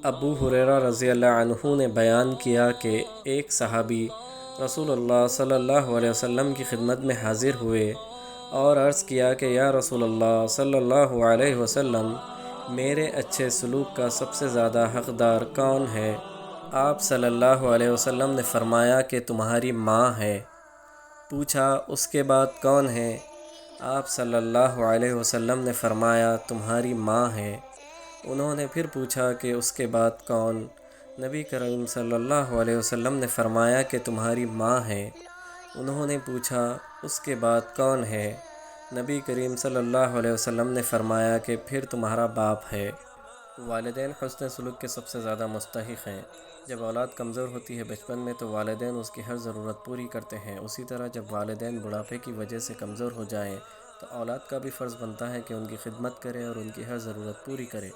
ابو ہریرہ رضی اللہ عنہ نے بیان کیا کہ ایک صحابی رسول اللہ صلی اللہ علیہ وسلم کی خدمت میں حاضر ہوئے اور عرض کیا کہ یا رسول اللہ صلی اللہ علیہ وسلم، میرے اچھے سلوک کا سب سے زیادہ حقدار کون ہے؟ آپ صلی اللہ علیہ وسلم نے فرمایا کہ تمہاری ماں ہے۔ پوچھا اس کے بعد کون ہے؟ آپ صلی اللہ علیہ وسلم نے فرمایا تمہاری ماں ہے۔ انہوں نے پھر پوچھا کہ اس کے بعد کون؟ نبی کریم صلی اللہ علیہ وسلم نے فرمایا کہ تمہاری ماں ہے۔ انہوں نے پوچھا اس کے بعد کون ہے؟ نبی کریم صلی اللہ علیہ وسلم نے فرمایا کہ پھر تمہارا باپ ہے۔ والدین حسن سلوک کے سب سے زیادہ مستحق ہیں۔ جب اولاد کمزور ہوتی ہے بچپن میں تو والدین اس کی ہر ضرورت پوری کرتے ہیں، اسی طرح جب والدین بڑھاپے کی وجہ سے کمزور ہو جائیں تو اولاد کا بھی فرض بنتا ہے کہ ان کی خدمت کرے اور ان کی ہر ضرورت پوری کرے۔